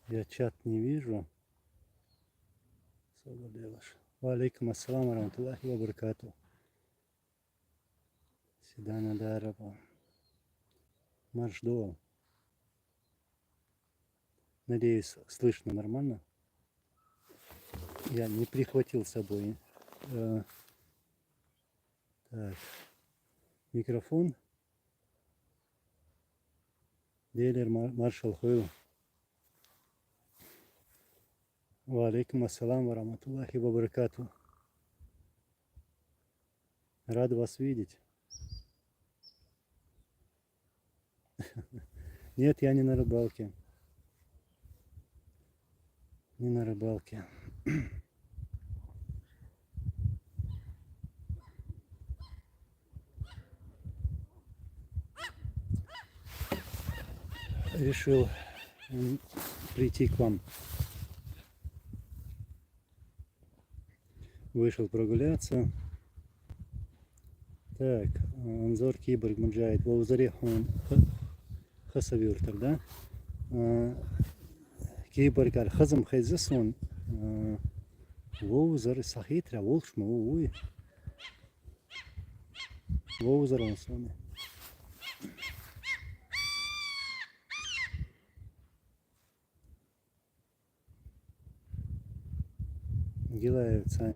Я чат не вижу. Ва алейкум ассалам ва рахматуллахи ва баракату. Седана дараба. Марш до. Надеюсь, слышно нормально. Я не прихватил с собой так, микрофон. Делер маршал Хэл. Ва алейкум ассалам ва рахматуллахи ва баракату. Рад вас видеть. Нет, я не на рыбалке. Не на рыбалке. Решил прийти к вам. Вышел прогуляться. Так, Анзор Киборг Муджаид. Воузарехун хасавюртер, да? Киборг аль хазам хайзасон. Воузар сахитра волшма уй. Воузар он с вами. Гилаевца.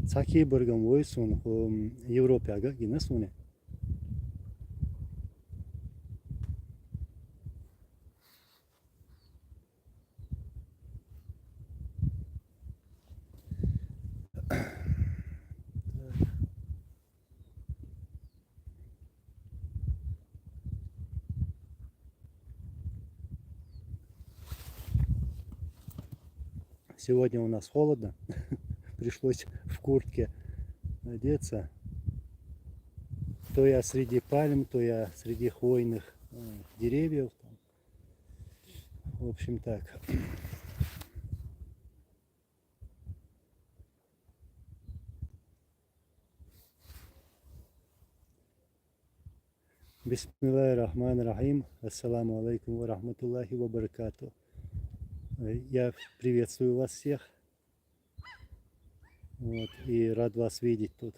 Цакиборгам войсон в Европе, ага, гинасуне. Сегодня у нас холодно, пришлось в куртке одеться. То я среди пальм, то я среди хвойных деревьев. В общем так. Бисмиллахир-рахманир-рахим. Ассаламу алейкум ва рахматуллахи ва баракату. Я приветствую вас всех. Вот, и рад вас видеть тут.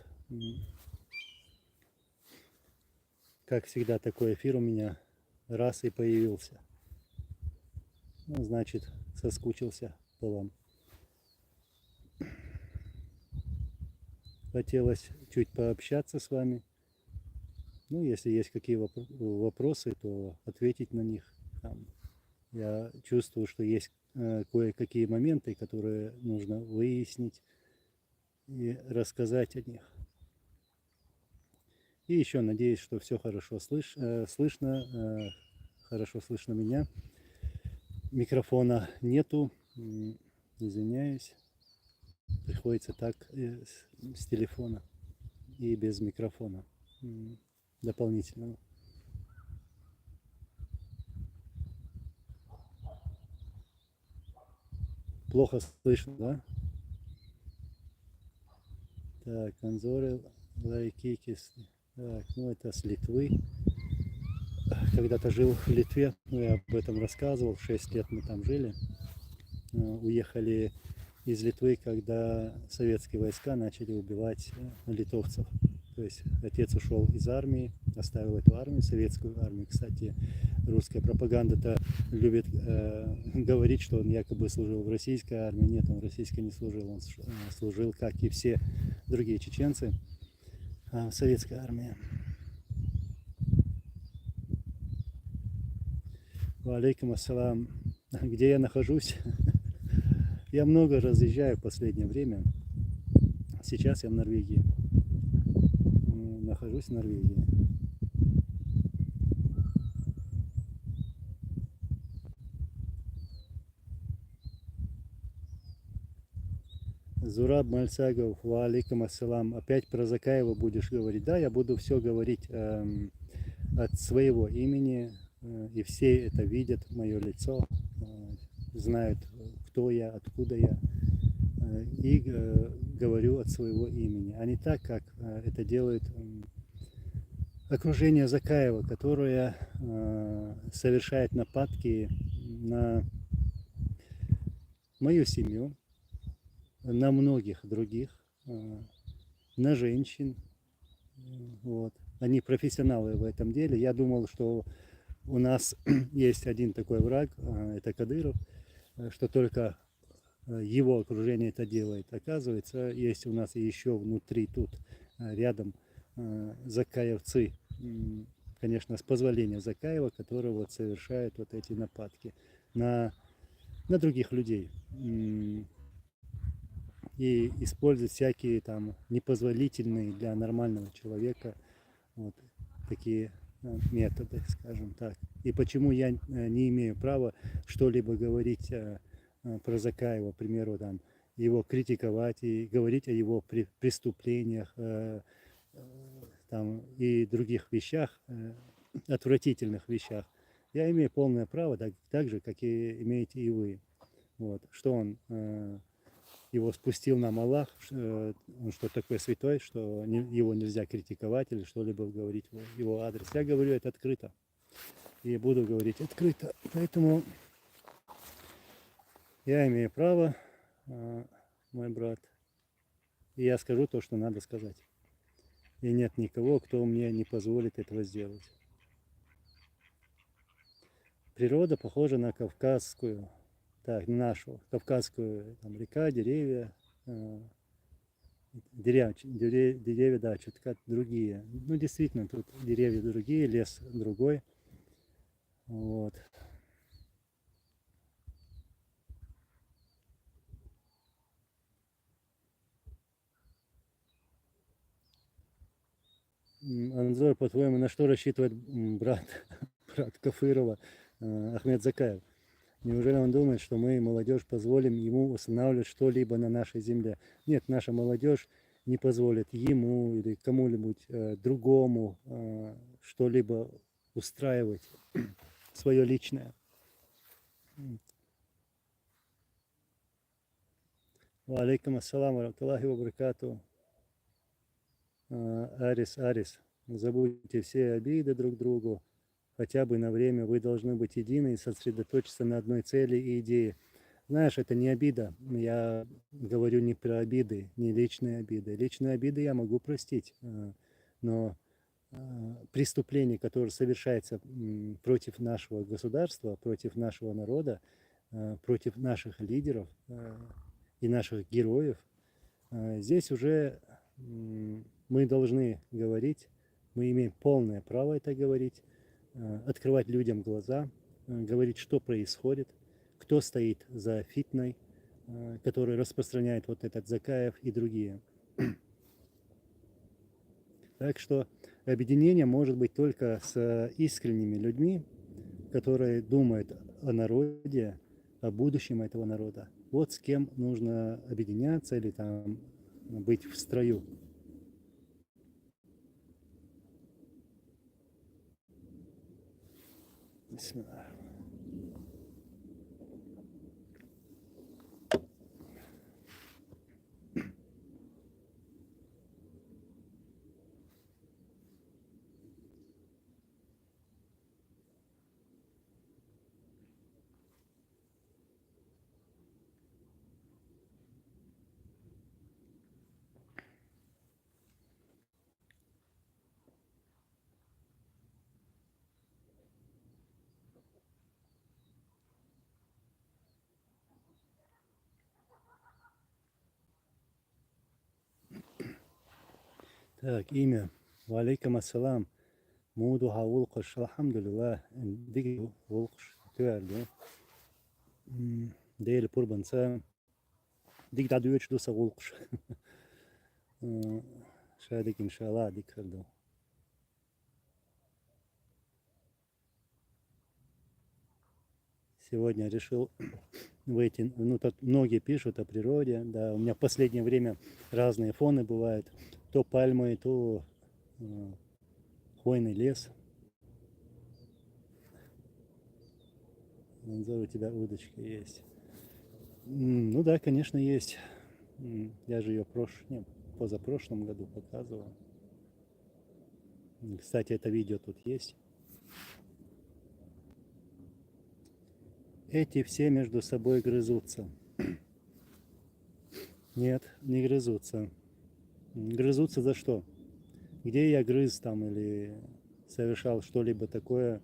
Как всегда, такой эфир у меня раз и появился. Ну, значит, соскучился по вам. Хотелось чуть пообщаться с вами. Ну, если есть какие вопросы, то ответить на них. Я чувствую, что есть кое-какие моменты, которые нужно выяснить и рассказать о них. И еще надеюсь, что все хорошо слышно, хорошо слышно меня. Микрофона нету, извиняюсь. Приходится так с телефона и без микрофона дополнительного. Плохо слышно, да? Так, Анзоры Лайкикис. Так, ну это с Литвы. Когда-то жил в Литве, ну, я об этом рассказывал, 6 лет мы там жили. Уехали из Литвы, когда советские войска начали убивать литовцев. То есть отец ушел из армии, оставил эту армию, советскую армию. Кстати, русская пропаганда-то любит говорить, что он якобы служил в российской армии. Нет, он в российской не служил, он служил, как и все другие чеченцы, в советской армии. Ва алейкум ассалам. Где я нахожусь? Я много разъезжаю в последнее время. Сейчас я в Норвегии. Нахожусь в Норвегии. Зураб Мальцагов, ва алейкум ассалам. Опять про Закаева будешь говорить? Да, я буду все говорить от своего имени. И все это видят, мое лицо, знают, кто я, откуда я. И говорю от своего имени, а не так, как это делает окружение Закаева, которое совершает нападки на мою семью, на многих других, на женщин. Вот. Они профессионалы в этом деле. Я думал, что у нас есть один такой враг, это Кадыров, что только его окружение это делает. Оказывается, есть у нас еще внутри тут, рядом, закаевцы, конечно, с позволения Закаева, которые вот совершают вот эти нападки на других людей. И используют всякие там непозволительные для нормального человека вот такие методы, скажем так. И почему я не имею права что-либо говорить про Закаева, к примеру, там, его критиковать и говорить о его преступлениях там, и других вещах, отвратительных вещах. Я имею полное право, так же, как и имеете и вы. Вот. Что он его спустил нам Аллах, он что такой святой, что его нельзя критиковать или что-либо говорить в его адрес. Я говорю это открыто и буду говорить открыто. Поэтому я имею право, мой брат, и я скажу то, что надо сказать. И нет никого, кто мне не позволит этого сделать. Природа похожа на кавказскую, так, нашу, кавказскую, там, река, деревья, деревья, да, чутка другие. Ну, действительно, тут деревья другие, лес другой. Вот. Анзор, по-твоему, на что рассчитывает брат Кафырова, Ахмед Закаев? Неужели он думает, что мы, молодежь, позволим ему устанавливать что-либо на нашей земле? Нет, наша молодежь не позволит ему или кому-нибудь другому что-либо устраивать, свое личное. Ва алейкум ассалам ва рахматуллахи ва баракатуху. Арис, забудьте все обиды друг другу, хотя бы на время вы должны быть едины и сосредоточиться на одной цели и идее. Знаешь, это не обида. Я говорю не про обиды, не личные обиды. Личные обиды я могу простить, но преступление, которое совершается против нашего государства, против нашего народа, против наших лидеров и наших героев, здесь уже мы должны говорить, мы имеем полное право это говорить, открывать людям глаза, говорить, что происходит, кто стоит за фитной, который распространяет вот этот Закаев и другие. Так что объединение может быть только с искренними людьми, которые думают о народе, о будущем этого народа. Вот с кем нужно объединяться или там быть в строю. Так, имя. Валейкум ассалам. Муду хаулкаш. Алхамдулилlah. Диги волкш. Тюарду. Дейли пурбанца. Диг дадуич дуса волкш. Шадик иншаллах дик харду. Сегодня решил выйти, ну тут многие пишут о природе, да, у меня в последнее время разные фоны бывают, то пальмы, то хвойный лес. Анзор, у тебя удочка есть. Ну да, конечно, есть. Я же ее позапрошлом году показывал. Кстати, это видео тут есть. эти все между собой грызутся. Нет, не грызутся. Грызутся за что? Где я грыз там или совершал что-либо такое,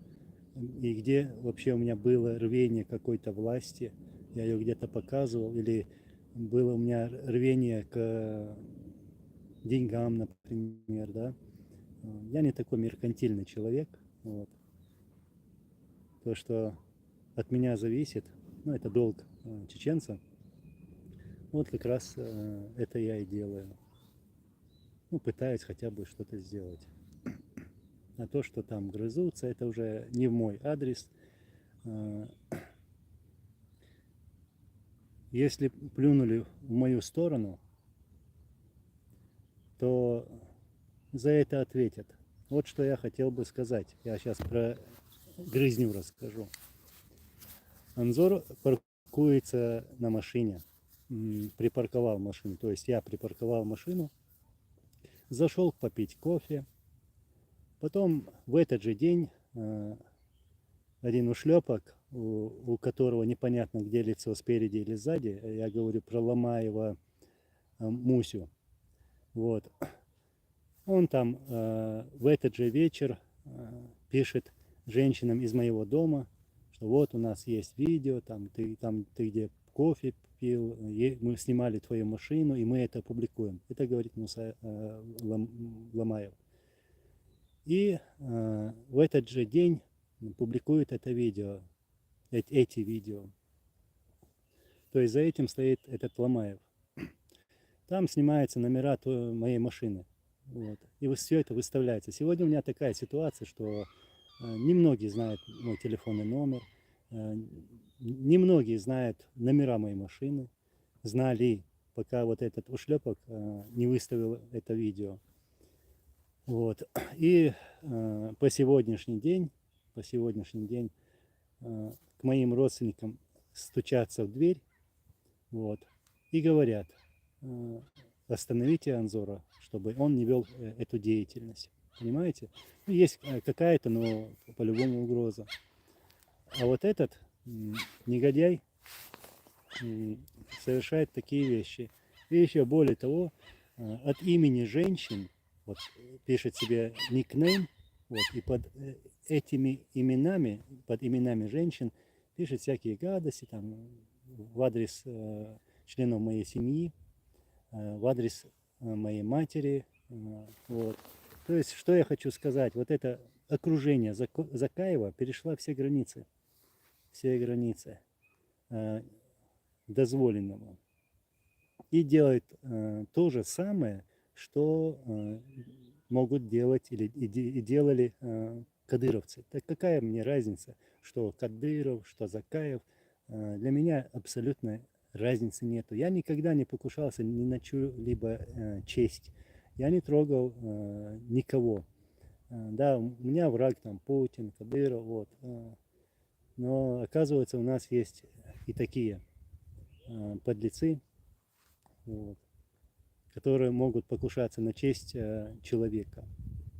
и где вообще у меня было рвение какой-то власти, я ее где-то показывал, или было у меня рвение к деньгам, например, да. Я не такой меркантильный человек. Вот. То, что от меня зависит, ну, это долг чеченца, вот как раз это я и делаю. Ну, пытаюсь хотя бы что-то сделать. А то, что там грызутся, это уже не в мой адрес. Если плюнули в мою сторону, то за это ответят. Вот что я хотел бы сказать. Я сейчас про грызню расскажу. Анзор паркуется на машине, припарковал машину. То есть я припарковал машину, зашел попить кофе. Потом в этот же день один ушлепок, у которого непонятно где лицо, спереди или сзади, я говорю про Ломаева Мусю. Вот. Он там в этот же вечер пишет женщинам из моего дома, что вот у нас есть видео, ты где кофе пил, мы снимали твою машину, и мы это опубликуем. Это говорит Муса Ломаев. И в этот же день публикует это видео, эти видео. То есть за этим стоит этот Ломаев. Там снимаются номера моей машины. Вот. И все это выставляется. Сегодня у меня такая ситуация, что немногие знают мой телефонный номер, немногие знают номера моей машины, знали, пока вот этот ушлепок не выставил это видео. Вот. И по сегодняшний день к моим родственникам стучатся в дверь, вот, и говорят: остановите Анзора, чтобы он не вел эту деятельность. Понимаете? Ну, есть какая-то, но по-любому угроза. А вот этот негодяй совершает такие вещи. И еще более того, от имени женщин, вот, пишет себе никнейм, вот, и под этими именами, под именами женщин пишет всякие гадости там, в адрес членов моей семьи, в адрес моей матери. Вот. То есть, что я хочу сказать, вот это окружение Закаева перешло все границы дозволенного. И делает то же самое, что могут делать и делали кадыровцы. Так какая мне разница, что Кадыров, что Закаев? Для меня абсолютно разницы нету. Я никогда не покушался ни на чью-либо честь. Я не трогал никого. Да, у меня враг там Путин, Кадыров, вот. Но оказывается, у нас есть и такие подлецы, вот, которые могут покушаться на честь человека,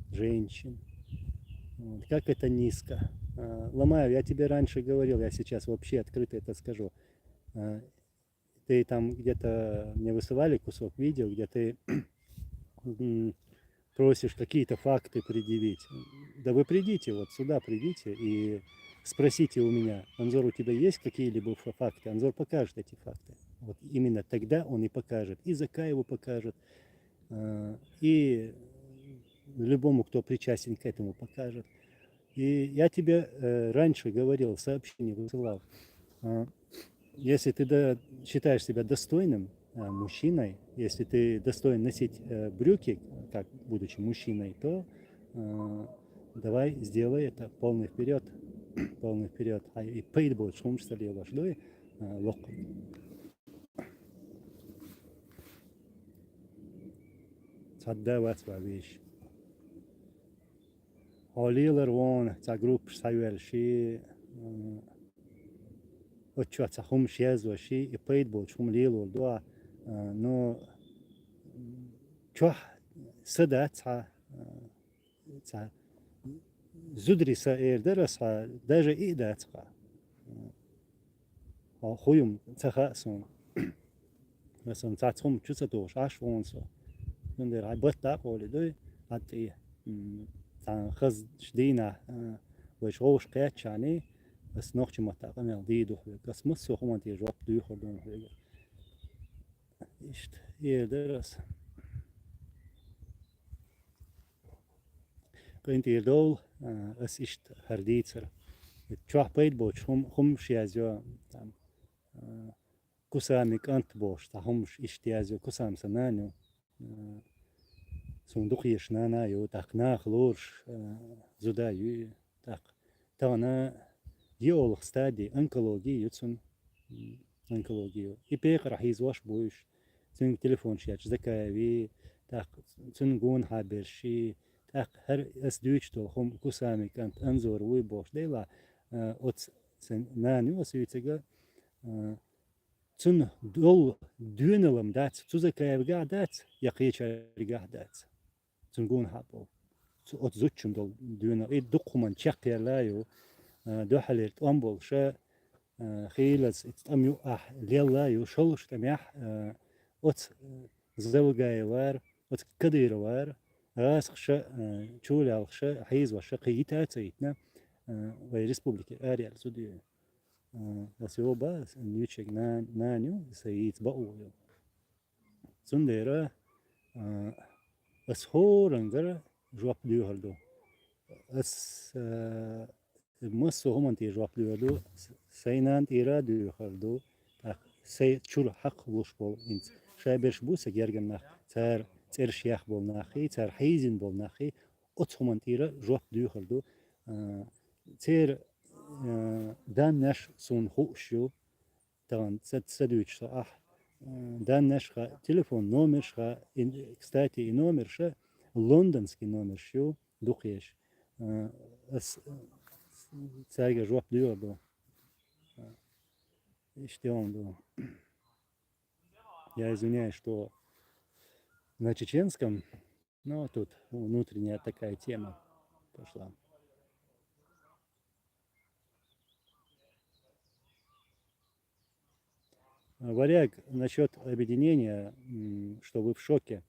женщин. Вот. Как это низко. Ломаев, я тебе раньше говорил, я сейчас вообще открыто это скажу. Ты там где-то мне высылали кусок видео, где ты просишь какие-то факты предъявить. Да вы придите, вот сюда придите и спросите у меня: Анзор, у тебя есть какие-либо факты? Анзор покажет эти факты. Вот именно тогда он и покажет. И Закаеву покажет, и любому, кто причастен к этому, покажет. И я тебе раньше говорил, сообщение высылал. Если ты считаешь себя достойным мужчиной, если ты достоин носить брюки, как будучи мужчиной, то давай сделай это полный вперед. Полный вперед. И пейд будет шум, что ли, ваш дой, локко. Цаддават вещь. Олилар вон, за групп савельши, отчет сахум шезваши, и пейд будет шум лилу, дуа, но чё сада зудриса эрдераса даже и дацка. хуюм цахасон. Mesela zaten çüse doğuş aş vonso. Şimdi haybat da oluyor. Hatta tan kız dina ve çoğuş kaçani es noch çima takım değil doğuyor. Kasmos soğuman diye cevap duyuyor oradan. İşte yerdeyiz. Kıyıntı yerdol es işte herdiyser. Çoğu payt boş hum şiyazıyor. Kusamik ant boş ta hum iştiyazıyor kusam sananyo. Sonduk yaşnana yo takna xlor zuda yu tak tana geolog stadi onkologi yutsun onkologi ipek rahiz wash boyuş sen telefon şiyaç zakaevi tak sen gun haber şi tak her es düç to hum kusami kant anzor wi boş deyla ot sen nani vasuytega sen dol dünelim dat tuzakaevga dat yaqiçerga dat تنقون هابو أتزوجهم دول دونا يدقهم من شقيا لايو دوحلير تأمبول شا خيلز تأميو ليل لايو شلش تميح أت زوجاي وار أت كدير وار راس خشا شولي على خشا حيز وشقيتها تيتنا ويرسبوبليكي أريال سوديو لسيوبا نيوتشيك نانيو سيت بقويو سنديرا as horanger joap duurdo. As musso homanti joap duurdo. Seinant ira duurdo. Say chul haq wushbol in. Schreibersch busse gergen nach. Zer schiach bol nachi. Zer heizin bol nachi. Ot homantira joap duurdo. Zer dan nash son hoosjo. Dan zet so ach. Dan нашего телефон номер ша, кстати, и номер ша, лондонский номер шу, духеш. Царьга жоп дюрду. И что он был? Я извиняюсь, что на чеченском, но тут внутренняя такая тема пошла. Варяг, насчет объединения, что вы в шоке.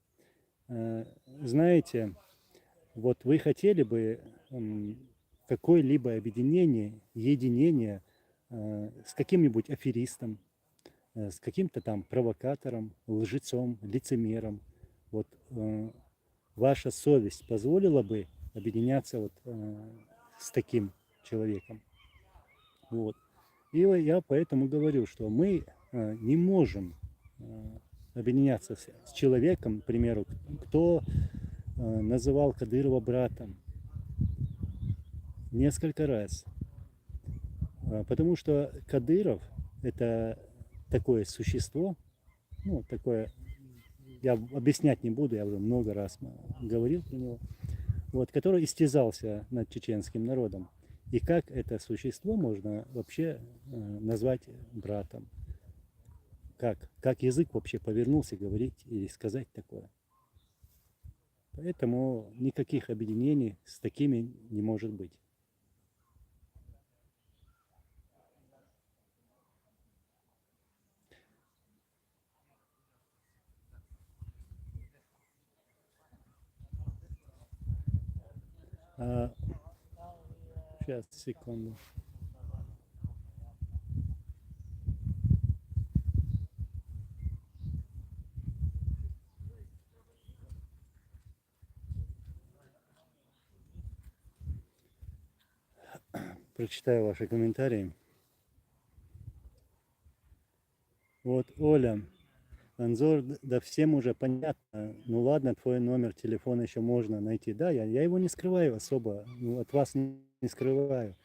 Знаете, вот вы хотели бы какое-либо объединение, единение с каким-нибудь аферистом, с каким-то там провокатором, лжецом, лицемером. Вот ваша совесть позволила бы объединяться вот с таким человеком. Вот. И я поэтому говорю, что мы не можем объединяться с человеком, к примеру, кто называл Кадырова братом несколько раз. Потому что Кадыров – это такое существо, ну, такое, я объяснять не буду, я уже много раз говорил про него, вот, который истязался над чеченским народом. И как это существо можно вообще назвать братом? Как язык вообще повернулся говорить или сказать такое? Поэтому никаких объединений с такими не может быть. Сейчас, секунду. Прочитаю ваши комментарии. Вот, Оля, Анзор, да всем уже понятно. Ну ладно, твой номер телефона еще можно найти. Да, я его не скрываю особо. Ну, от вас не скрываю.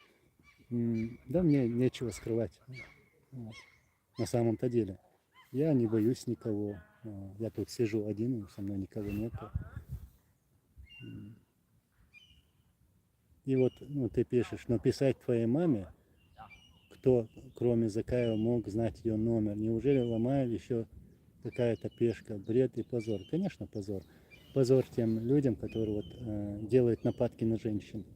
Да, мне нечего скрывать. Вот. На самом-то деле. Я не боюсь никого. Я тут сижу один, со мной никого нету. И вот ну, ты пишешь, написать твоей маме, кто, кроме Закаева, мог знать ее номер. Неужели ломает еще какая-то пешка? Бред и позор. Конечно, позор. Позор тем людям, которые вот, делают нападки на женщин.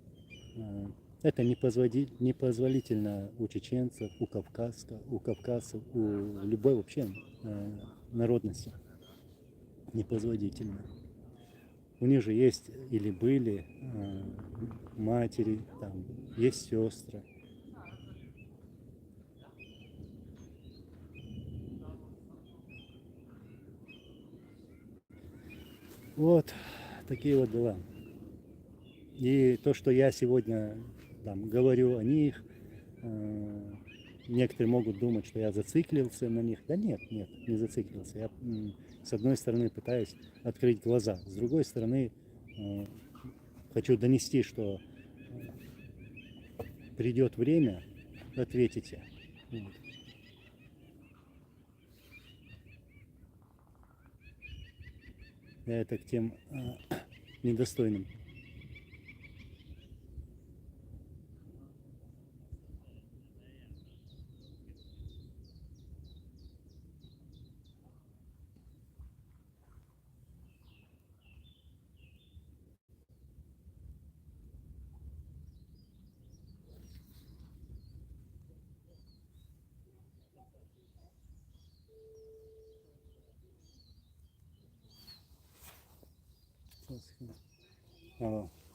Это непозволительно у чеченцев, у кавказцев, у любой вообще народности. Непозволительно. У них же есть или были матери, там, есть сестры. Вот такие вот дела. И то, что я сегодня там говорю о них, некоторые могут думать, что я зациклился на них. Да нет, не зациклился. Я с одной стороны пытаюсь открыть глаза, с другой стороны хочу донести, что придет время, ответите. Вот. Я это к тем недостойным.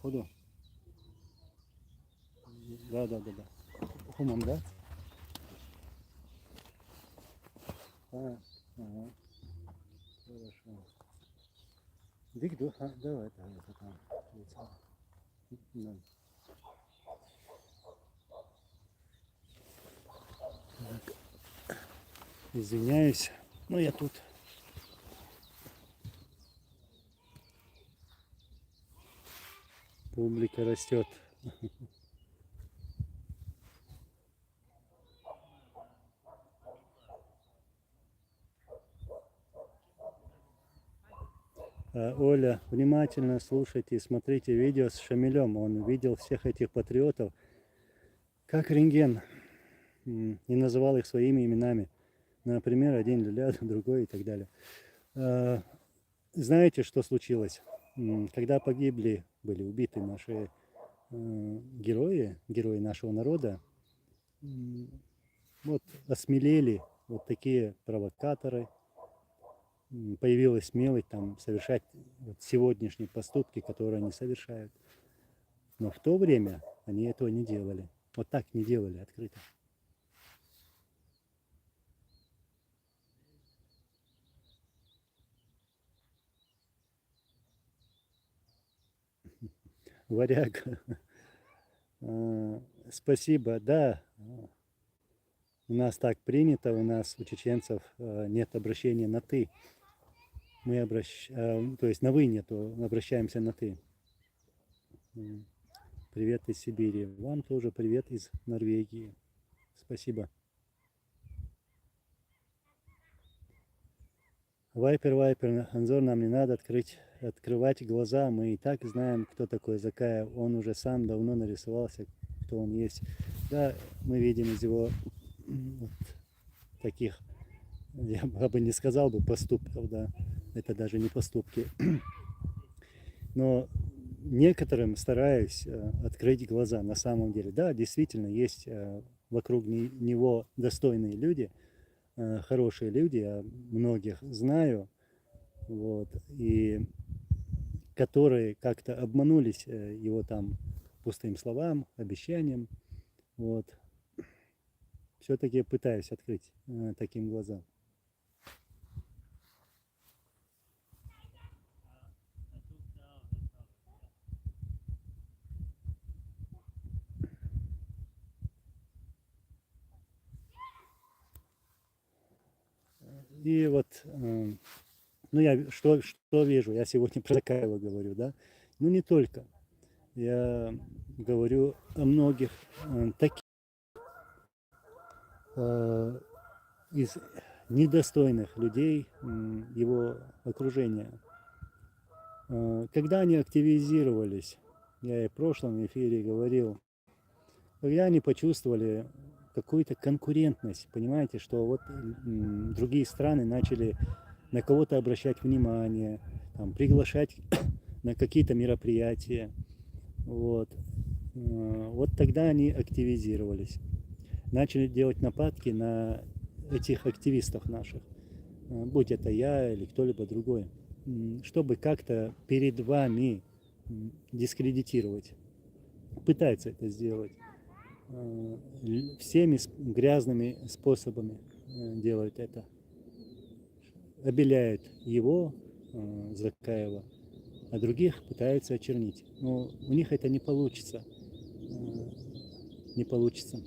Ходу. Да. Хумам, да? Ага. Хорошо. Дикду, давай, там. Да. Так. Извиняюсь, но я тут. Публика растет. Оля, внимательно слушайте и смотрите видео с Шамилем. Он видел всех этих патриотов как рентген и называл их своими именами. Например, один Люля, другой и так далее. Знаете, что случилось? Когда были убиты наши герои нашего народа, вот осмелели вот такие провокаторы, появилась смелость там совершать вот сегодняшние поступки, которые они совершают. Но в то время они этого не делали. Вот так не делали открыто. Варяг. Спасибо. Да, у нас так принято, у нас у чеченцев нет обращения на «ты». Мы то есть на «вы» нету, обращаемся на «ты». Привет из Сибири. Вам тоже привет из Норвегии. Спасибо. Вайпер, Анзор, нам не надо открывать глаза. Мы и так знаем, кто такой Закаев. Он уже сам давно нарисовался, кто он есть. Да, мы видим из его вот таких, я бы не сказал бы поступков, да, это даже не поступки. Но некоторым стараюсь открыть глаза на самом деле. Да, действительно, есть вокруг него достойные люди, хорошие люди, я многих знаю, вот, и которые как-то обманулись его там пустым словам, обещаниям, вот. Все-таки пытаюсь открыть таким глазам. И вот, ну я что вижу, я сегодня про Закаева говорю, да, ну не только, я говорю о многих таких из недостойных людей его окружения. Когда они активизировались, я и в прошлом эфире говорил, когда они почувствовали какую-то конкурентность, понимаете, что вот другие страны начали на кого-то обращать внимание, там, приглашать на какие-то мероприятия, вот. Вот тогда они активизировались. Начали делать нападки на этих активистов наших, будь это я или кто-либо другой, чтобы как-то перед вами дискредитировать. Пытаются это сделать. Всеми грязными способами делают это. Обеляют его, Закаева, а других пытаются очернить. Но у них это не получится. Не получится.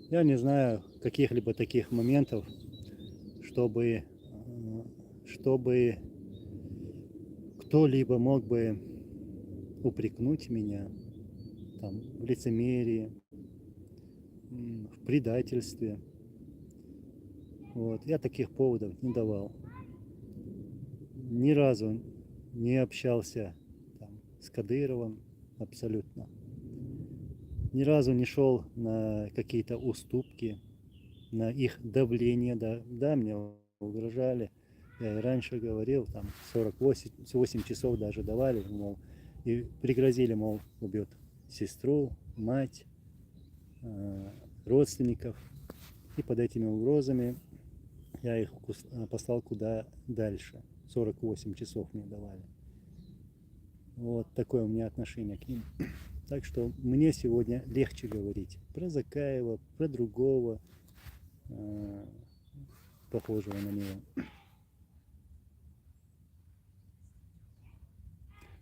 Я не знаю каких-либо таких моментов, чтобы кто-либо мог бы упрекнуть меня там, в лицемерии, в предательстве. Вот. Я таких поводов не давал. Ни разу не общался там, с Кадыровым абсолютно. Ни разу не шел на какие-то уступки, на их давление. Да, мне угрожали. Я и раньше говорил, там 48 часов даже давали, мол, и пригрозили, мол, убьет сестру, мать, родственников. И под этими угрозами я их послал куда дальше. 48 часов мне давали. Вот такое у меня отношение к ним. Так что мне сегодня легче говорить про Закаева, про другого, похожего на него.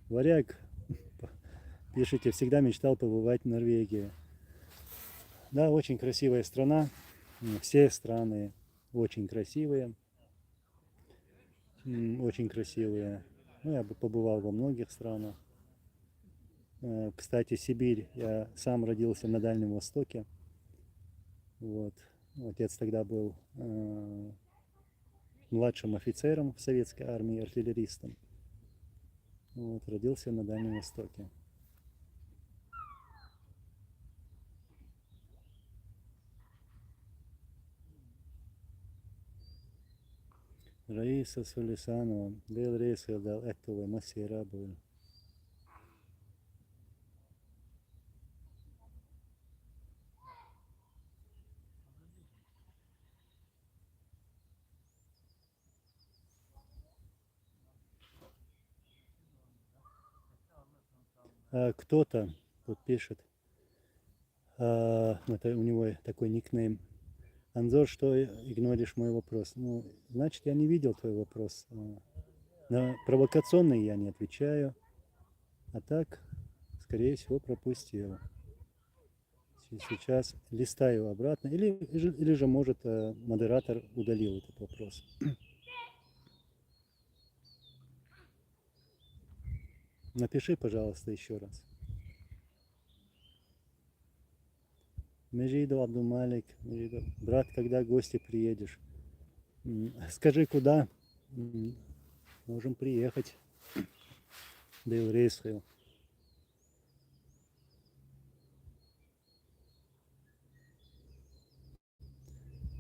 Варяг, пишите, всегда мечтал побывать в Норвегии. Да, очень красивая страна. Все страны очень красивые. Очень красивые. Ну, я бы побывал во многих странах. Кстати, Сибирь. Я сам родился на Дальнем Востоке. Вот. Отец тогда был младшим офицером в советской армии, артиллеристом. Вот, родился на Дальнем Востоке. Раиса Сулисанова, Дел Рейсел дал этого Масира был. Кто-то тут пишет, это у него такой никнейм. Анзор, что игноришь мой вопрос? Ну, значит, я не видел твой вопрос. На провокационный я не отвечаю, а так, скорее всего, пропустил. Сейчас листаю обратно, или же, может, модератор удалил этот вопрос. Напиши, пожалуйста, еще раз. Межидов Абдумалик, брат, когда в гости приедешь? Скажи, куда? Можем приехать. Дейл Рейсхейл.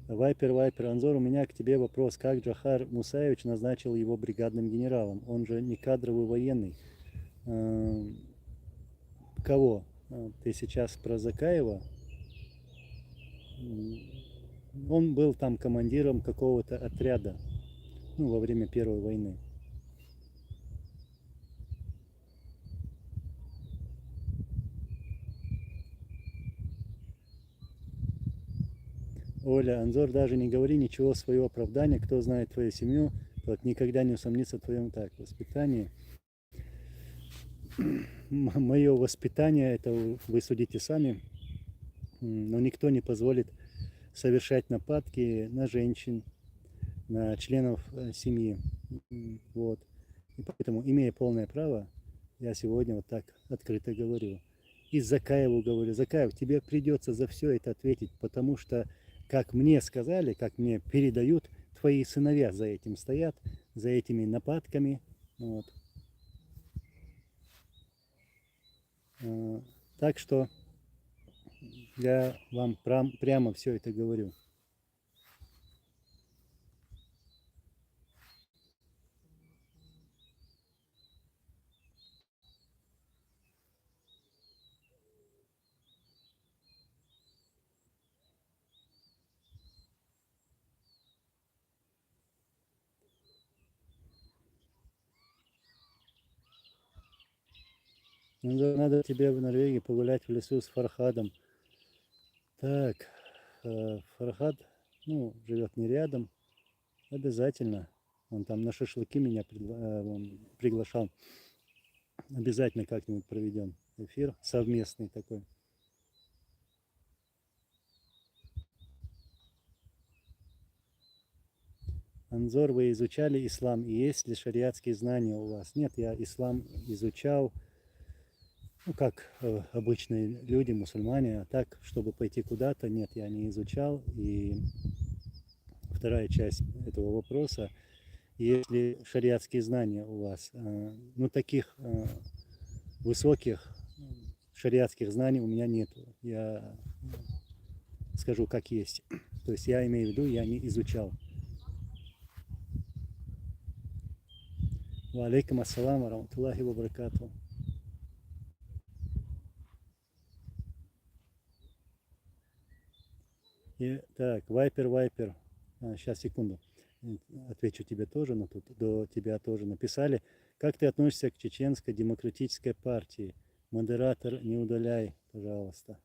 Вайпер, Анзор, у меня к тебе вопрос. Как Джахар Мусаевич назначил его бригадным генералом? Он же не кадровый военный. Кого? Ты сейчас про Закаева? Он был там командиром какого-то отряда, ну, во время Первой войны. Оля, Анзор, даже не говори ничего свое оправдание. Кто знает твою семью, тот никогда не усомнится в твоем воспитании. Мое воспитание, это вы судите сами, но никто не позволит совершать нападки на женщин, на членов семьи. Вот. И поэтому, имея полное право, я сегодня вот так открыто говорю. И Закаеву говорю: Закаев, тебе придется за все это ответить, потому что, как мне сказали, как мне передают, твои сыновья за этим стоят, за этими нападками. Вот. Так что я вам прямо все это говорю. Надо тебе в Норвегии погулять в лесу с Фархадом. Так, Фархад, ну, живет не рядом. Обязательно. Он там на шашлыки меня он приглашал. Обязательно как-нибудь проведем эфир совместный такой. Анзор, вы изучали ислам, и есть ли шариатские знания у вас? Нет, я ислам изучал, ну, как обычные люди, мусульмане, а так, чтобы пойти куда-то, нет, я не изучал. И вторая часть этого вопроса, есть ли шариатские знания у вас? Ну, таких высоких шариатских знаний у меня нет. Я скажу, как есть. То есть я имею в виду, я не изучал. Ва алейкум ассалам ва рахматуллахи ва баракатуху. Так, Вайпер. Сейчас, секунду. Отвечу тебе тоже, но тут до тебя тоже написали. Как ты относишься к Чеченской демократической партии? Модератор, не удаляй, пожалуйста.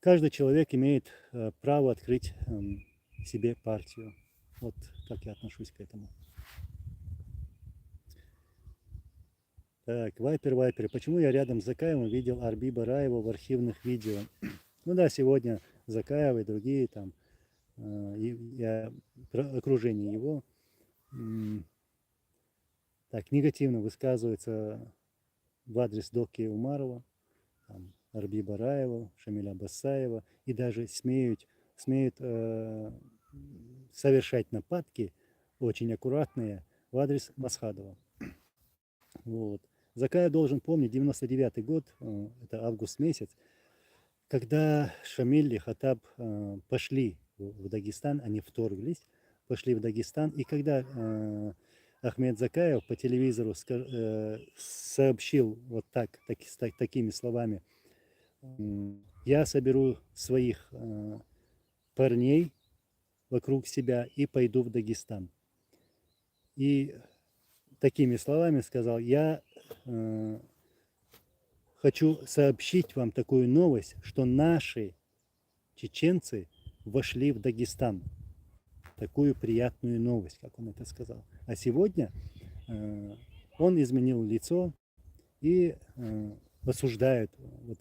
Каждый человек имеет право открыть себе партию. Вот как я отношусь к этому. Так, Вайпер. Почему я рядом с Закаевым видел Арби Бараева в архивных видео? Ну да, сегодня Закаева и другие там, я про окружение его так негативно высказывается в адрес Доки Умарова, там, Арби Бараева, Шамиля Басаева, и даже смеют совершать нападки очень аккуратные в адрес Масхадова. Вот. Закаев должен помнить 99-й год, это август месяц, когда Шамиль и Хатаб пошли в Дагестан, они вторглись, пошли в Дагестан, и когда Ахмед Закаев по телевизору сообщил вот так, такими словами: я соберу своих парней вокруг себя и пойду в Дагестан. И такими словами сказал: я хочу сообщить вам такую новость, что наши чеченцы вошли в Дагестан. Такую приятную новость, как он это сказал. А сегодня он изменил лицо и осуждает вот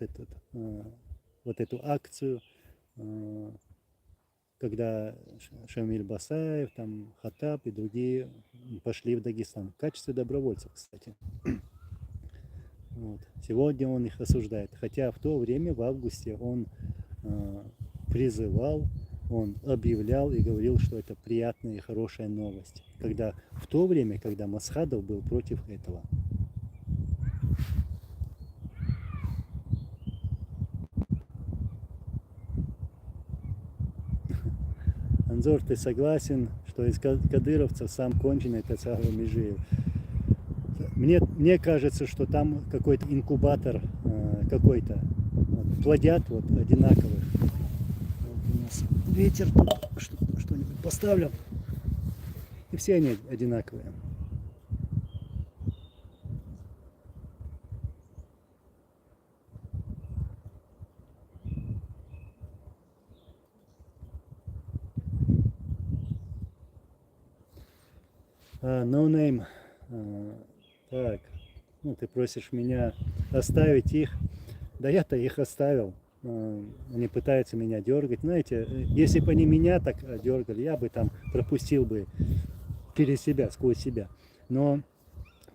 эту акцию, когда Шамиль Басаев, там, Хатаб и другие пошли в Дагестан. В качестве добровольцев, кстати. Вот. Сегодня он их осуждает. Хотя в то время, в августе, он призывал, он объявлял и говорил, что это приятная и хорошая новость. Когда в то время, когда Масхадов был против этого. Анзор, ты согласен, что из кадыровцев сам конченый это Цагла Межиев? Мне кажется, что там какой-то инкубатор какой-то. Вот, плодят вот одинаковых. Вот у нас ветер тут что-нибудь поставлю. И все они одинаковые. No name. Так, ну ты просишь меня оставить их. Да я-то их оставил. Они пытаются меня дергать. Знаете, если бы они меня так дергали, я бы там пропустил бы через себя, сквозь себя. Но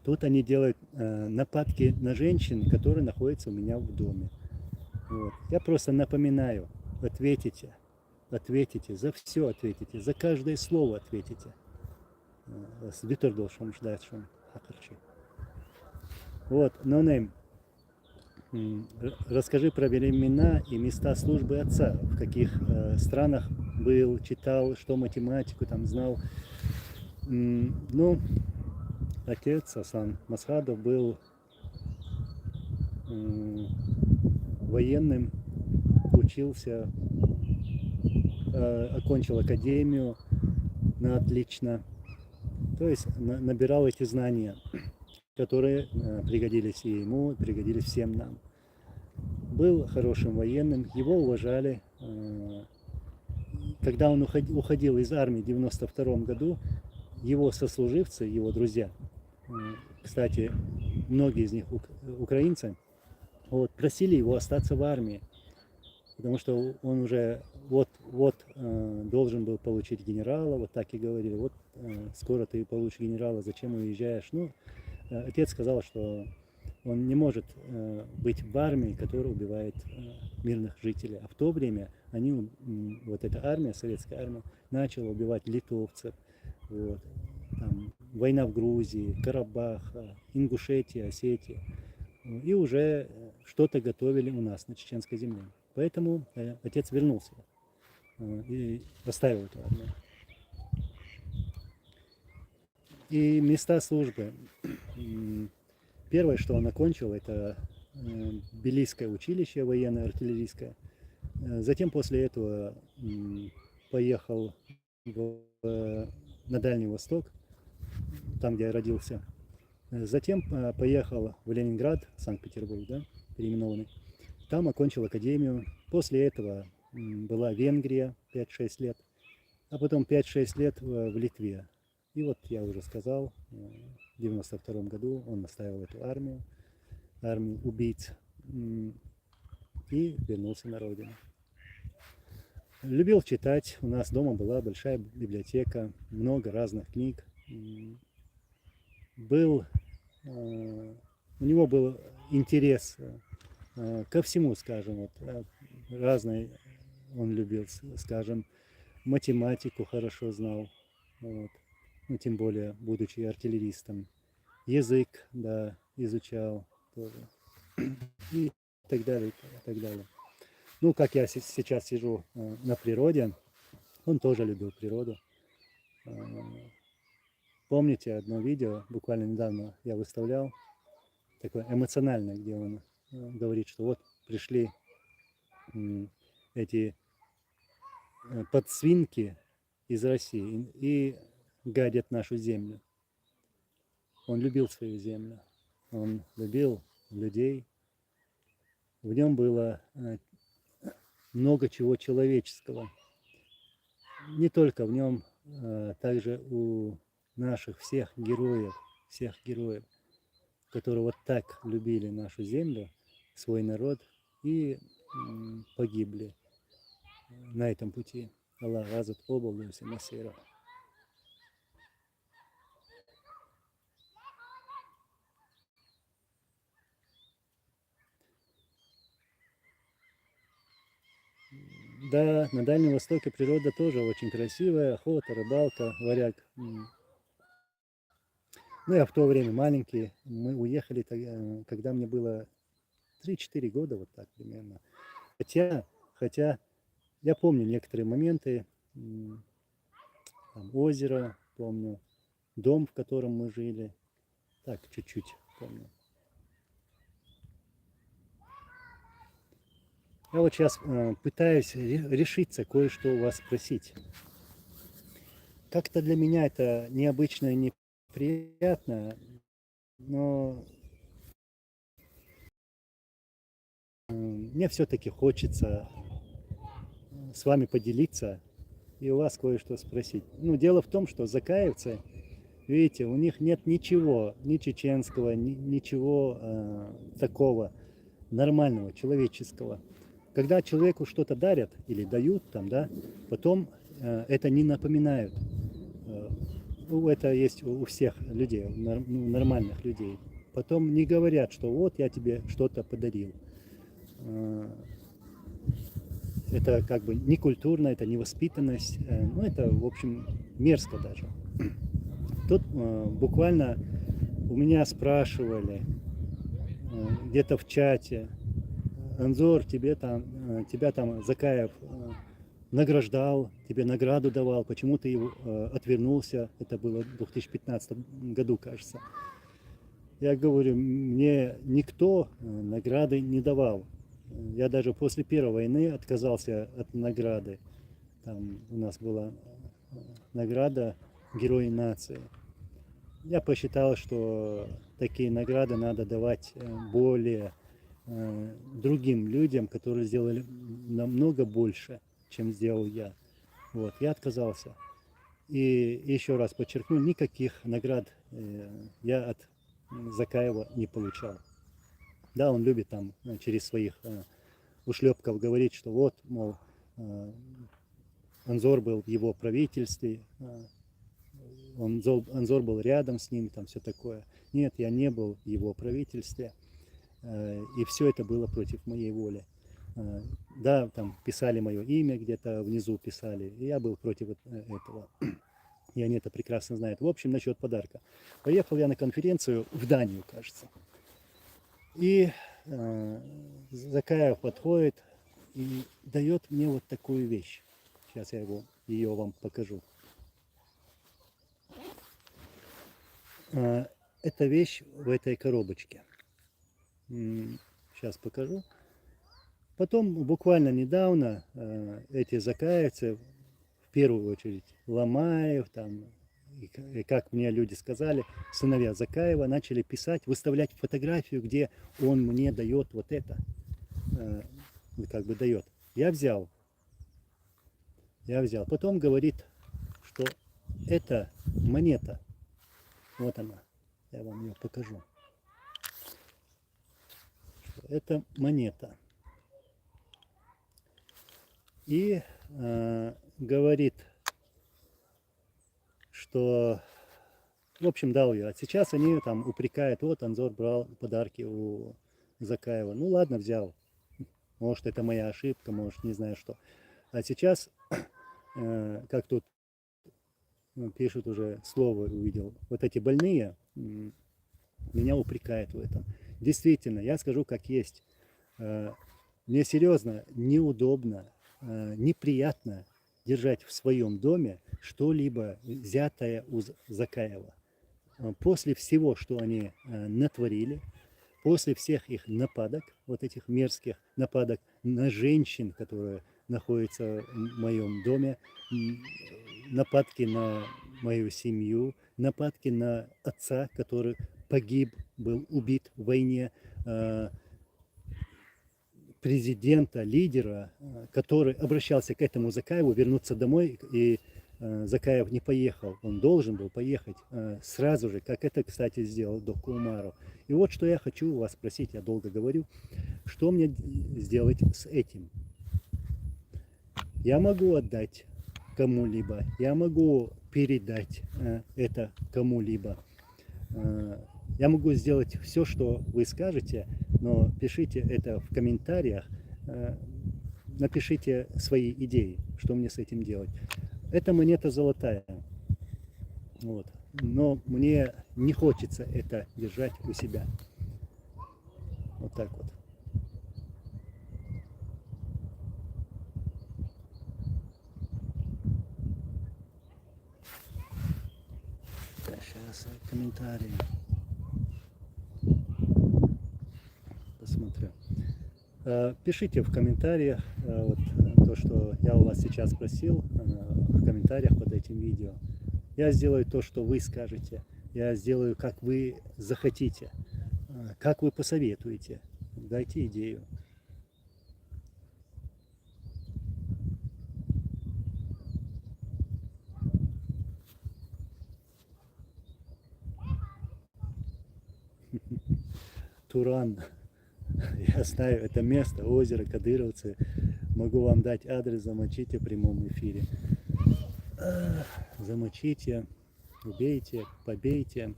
тут они делают нападки на женщин, которые находятся у меня в доме. Вот. Я просто напоминаю, ответите, за все ответите, за каждое слово ответите. Вот, no name. Расскажи про времена и места службы отца, в каких странах был, читал, что математику там знал. Ну, отец Асан Масхадов был военным, учился, окончил академию на отлично. То есть набирал эти знания, которые пригодились и ему, пригодились всем нам. Был хорошим военным, его уважали. Когда он уходил из армии в 1992 году, его сослуживцы, его друзья, кстати, многие из них украинцы, вот, просили его остаться в армии, потому что он уже должен был получить генерала, вот так и говорили, вот скоро ты получишь генерала, зачем уезжаешь? Ну, отец сказал, что он не может быть в армии, которая убивает мирных жителей. А в то время вот эта армия, советская армия, начала убивать литовцев. Вот, там, война в Грузии, Карабах, Ингушетия, Осетия. И уже что-то готовили у нас на чеченской земле. Поэтому отец вернулся и оставил эту армию. И места службы. Первое, что он окончил, это Белийское училище военно-артиллерийское. Затем после этого поехал на Дальний Восток, там, где я родился. Затем поехал в Ленинград, Санкт-Петербург, да, переименованный. Там окончил академию. После этого была Венгрия 5-6 лет, а потом 5-6 лет в Литве. И вот я уже сказал, в 1992 году он оставил эту армию убийц, и вернулся на родину. Любил читать, у нас дома была большая библиотека, много разных книг. У него был интерес ко всему, скажем, вот, разный он любил, скажем, математику хорошо знал, вот, ну, тем более, будучи артиллеристом. Язык, да, изучал тоже. И так далее, и так далее. Ну, как я сейчас сижу на природе, он тоже любил природу. Помните одно видео, буквально недавно я выставлял, такое эмоциональное, где он говорит, что вот пришли эти подсвинки из России и гадят нашу землю. Он любил свою землю, он любил людей, в нем было много чего человеческого. Не только в нем, также у наших всех героев, которые вот так любили нашу землю, свой народ и погибли на этом пути. Аллах разат область насира. Да, на Дальнем Востоке природа тоже очень красивая, охота, рыбалка, варяг. Ну, я в то время маленький, мы уехали, когда мне было 3-4 года, вот так примерно. Хотя я помню некоторые моменты, там, озеро, помню, дом, в котором мы жили, так, чуть-чуть помню. Я вот сейчас пытаюсь решиться кое-что у вас спросить. Как-то для меня это необычно и неприятно, но мне все-таки хочется с вами поделиться и у вас кое-что спросить. Ну, дело в том, что закаевцы, видите, у них нет ничего, ни чеченского, ничего такого нормального, человеческого. Когда человеку что-то дарят или дают, там, да, потом это не напоминают. Это есть у всех людей, нормальных людей. Потом не говорят, что вот я тебе что-то подарил. Это как бы не культурно, это не воспитанность. Ну, это, в общем, мерзко даже. Тут буквально у меня спрашивали где-то в чате: Анзор, тебя там Закаев награждал, тебе награду давал, почему ты его отвернулся? Это было в 2015 году, кажется. Я говорю, мне никто награды не давал. Я даже после Первой войны отказался от награды. Там у нас была награда Герой нации. я посчитал, что такие награды надо давать более другим людям, которые сделали намного больше, чем сделал я. Вот, я отказался. И еще раз подчеркну, никаких наград я от Закаева не получал. Да, он любит там через своих ушлепков говорить, что вот, мол, Анзор был в его правительстве, Анзор был рядом с ним, там все такое. Нет, я не был в его правительстве, и все это было против моей воли. Да, там писали мое имя, где-то внизу писали, и я был против этого. И они это прекрасно знают. В общем, насчет подарка. Поехал я на конференцию в Данию, кажется. И Закаев подходит и дает мне вот такую вещь. Сейчас я ее вам покажу. Эта вещь в этой коробочке. Сейчас покажу. Потом буквально недавно эти закаевцы, в первую очередь Ломаев, там, и как мне люди сказали, сыновья Закаева начали писать, выставлять фотографию, где он мне дает вот это. Как бы дает. Я взял. Потом говорит, что это монета. Вот она. Я вам ее покажу. Это монета. И говорит, что, в общем, дал ее. А сейчас они там упрекают, вот Анзор брал подарки у Закаева. Ну ладно, взял. Может, это моя ошибка, может, не знаю что. А сейчас, как тут пишут уже, слово увидел, вот эти больные меня упрекают в этом. Действительно, я скажу как есть. Мне серьезно неудобно, неприятно держать в своем доме что-либо взятое у Закаева. После всего, что они натворили, после всех их нападок, вот этих мерзких нападок на женщин, которые находятся в моем доме, нападки на мою семью, нападки на отца, который погиб, был убит в войне, президента, лидера, который обращался к этому Закаеву вернуться домой, и Закаев не поехал. Он должен был поехать сразу же, как это, кстати, сделал доктор Умаров. И вот что я хочу вас спросить, я долго говорю, что мне сделать с этим? Я могу отдать кому-либо, я могу передать это кому-либо. Я могу сделать все, что вы скажете, но пишите это в комментариях, напишите свои идеи, что мне с этим делать. Эта монета золотая, вот. Но мне не хочется это держать у себя. Вот так вот. Сейчас комментарии. Посмотрю. Пишите в комментариях вот, то, что я у вас сейчас спросил, в комментариях под этим видео. Я сделаю то, что вы скажете. Я сделаю, как вы захотите, как вы посоветуете. Дайте идею. Туран. Я знаю это место, озеро Кадыровцы. Могу вам дать адрес, замочите в прямом эфире. Замочите, убейте, побейте.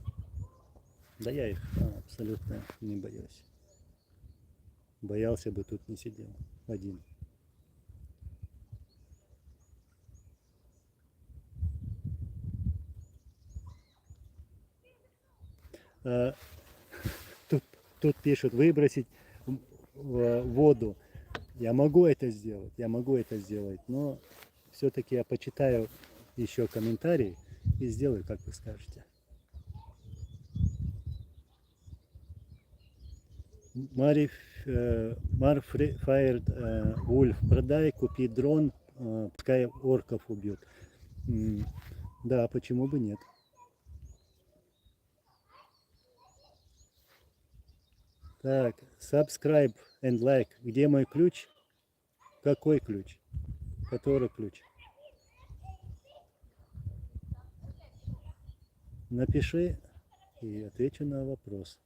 Да я их абсолютно не боюсь. Боялся бы, тут не сидел один. Тут пишут выбросить в воду. Я могу это сделать, но все-таки я почитаю еще комментарии и сделаю, как вы скажете. Марфайрд Вульф, продай, купи дрон, пускай орков убьют. Да, почему бы нет? Так, subscribe and like. Где мой ключ? Какой ключ? Который ключ? Напиши и отвечу на вопрос.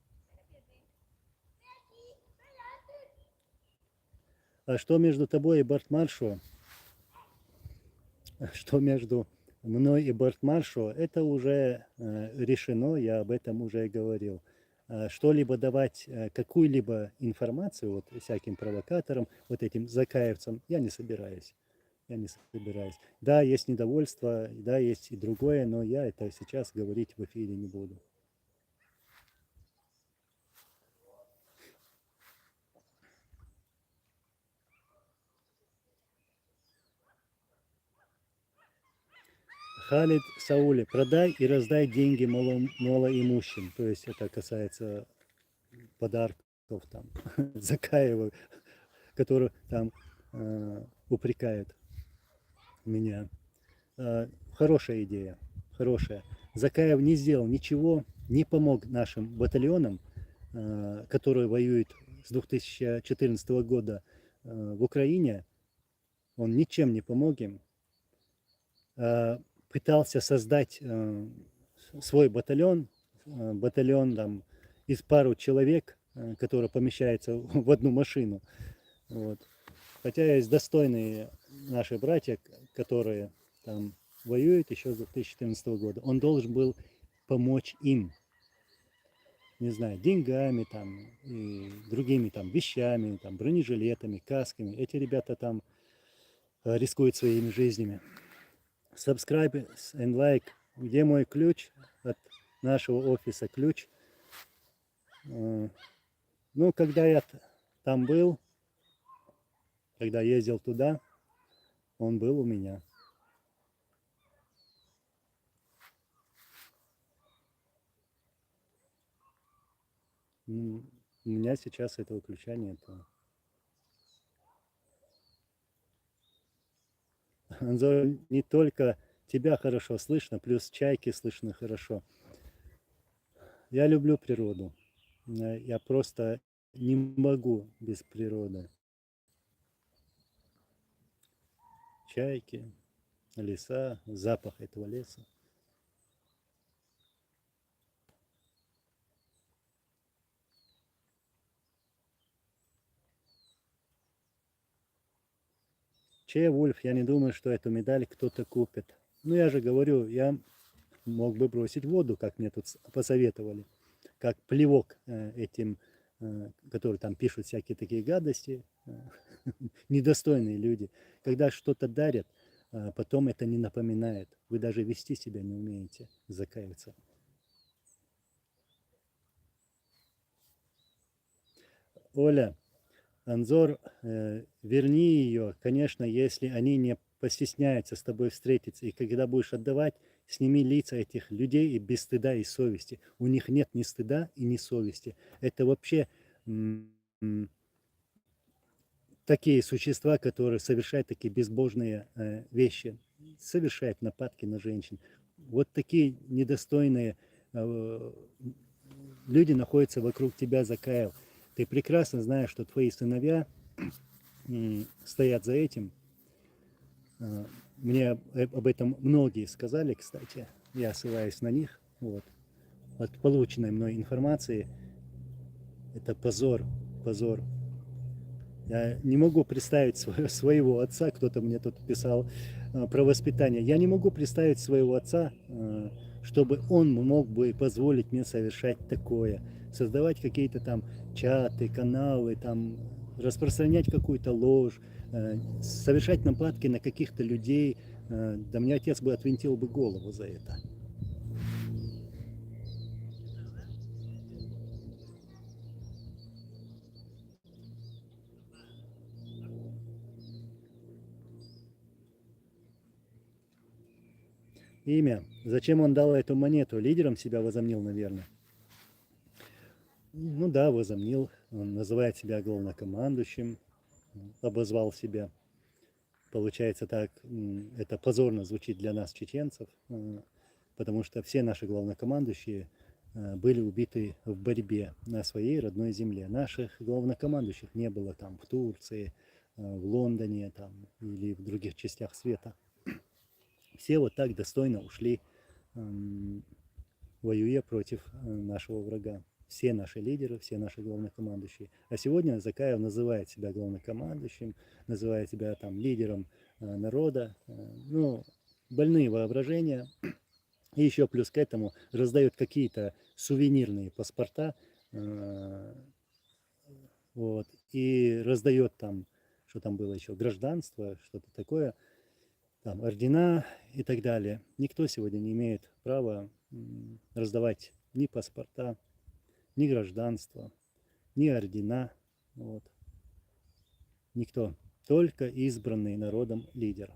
А что между тобой и Бартмаршо? Что между мной и Бартмаршо? Это уже решено, я об этом уже говорил. Что-либо давать, какую-либо информацию вот всяким провокаторам, вот этим закаевцам, я не собираюсь. Я не собираюсь. Да, есть недовольство, да, есть и другое, но я это сейчас говорить в эфире не буду. Халид Саули, продай и раздай деньги малоимущим. То есть это касается подарков там Закаева, который там упрекает меня. Хорошая идея, хорошая. Закаев не сделал ничего, не помог нашим батальонам, которые воюют с 2014 года в Украине. Он ничем не помог им. Пытался создать свой батальон там, из пару человек, которые помещаются в одну машину. Вот. Хотя есть достойные наши братья, которые там воюют еще с 2014 года. Он должен был помочь им, не знаю, деньгами там и другими там вещами, там бронежилетами, касками. Эти ребята там рискуют своими жизнями. Subscribe and like. Где мой ключ от нашего офиса? Ключ. Ну, когда я там был, когда ездил туда, он был у меня. У меня сейчас этого ключа нет. Анзор, не только тебя хорошо слышно, плюс чайки слышно хорошо. Я люблю природу. Я просто не могу без природы. Чайки, леса, запах этого леса. Вульф, я не думаю, что эту медаль кто-то купит. Ну, я же говорю, я мог бы бросить в воду, как мне тут посоветовали. Как плевок этим, которые там пишут всякие такие гадости. Недостойные люди. Когда что-то дарят, потом это не напоминает. Вы даже вести себя не умеете, закаиваться. Оля, Анзор, верни ее, конечно, если они не постесняются с тобой встретиться. И когда будешь отдавать, сними лица этих людей и без стыда и совести. У них нет ни стыда и ни совести. Это вообще такие существа, которые совершают такие безбожные вещи, совершают нападки на женщин. Вот такие недостойные люди находятся вокруг тебя, Закаев. Ты прекрасно знаешь, что твои сыновья стоят за этим. Мне об этом многие сказали, кстати. Я ссылаюсь на них. Вот. От полученной мной информации это позор, позор. Я не могу представить своего отца, кто-то мне тут писал про воспитание. Я не могу представить своего отца, чтобы он мог бы позволить мне совершать такое. Создавать какие-то там чаты, каналы, там, распространять какую-то ложь, совершать нападки на каких-то людей. Да мне отец бы отвинтил бы голову за это. Имя. Зачем он дал эту монету? Лидером себя возомнил, наверное. Ну да, возомнил. Он называет себя главнокомандующим, обозвал себя. Получается так, это позорно звучит для нас, чеченцев, потому что все наши главнокомандующие были убиты в борьбе на своей родной земле. Наших главнокомандующих не было там в Турции, в Лондоне там, или в других частях света. Все вот так достойно ушли, воюя против нашего врага. Все наши лидеры, все наши главнокомандующие. А сегодня Закаев называет себя главнокомандующим, называет себя там лидером народа. Ну, больные воображения. И еще плюс к этому раздает какие-то сувенирные паспорта, вот, и раздает там, что там было еще, гражданство, что-то такое, там, ордена и так далее. Никто сегодня не имеет права раздавать ни паспорта, ни гражданство, ни ордена. Вот. Никто. Только избранный народом лидер.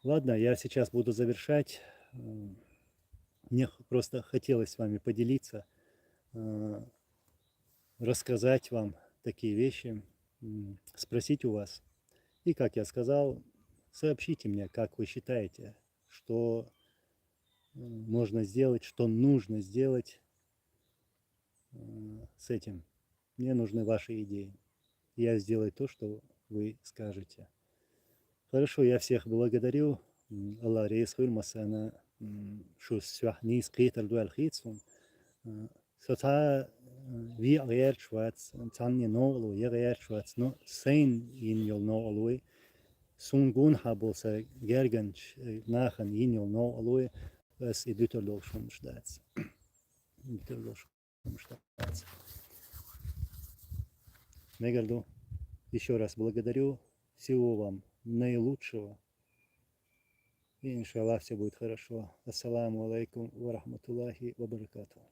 Ладно, я сейчас буду завершать. Мне просто хотелось с вами поделиться, рассказать вам такие вещи, спросить у вас. И, как я сказал, сообщите мне, как вы считаете, что можно сделать, что нужно сделать с этим. Мне нужны ваши идеи. Я сделаю то, что вы скажете. Хорошо, я всех благодарю. Аллах рейс хурмасана шусвахни скритер дуэл хитсун. Сота ви агер швац цанни ноолу ягер швац но сейн ин йол ноолуи сунгун хабоса герганч нахан ин йол ноолуи с идутерлох шумштац. Мегарду, еще раз благодарю. Всего вам наилучшего. И иншаллах все будет хорошо. Ассаламу алейкум ва рахматуллахи ва баракатуху.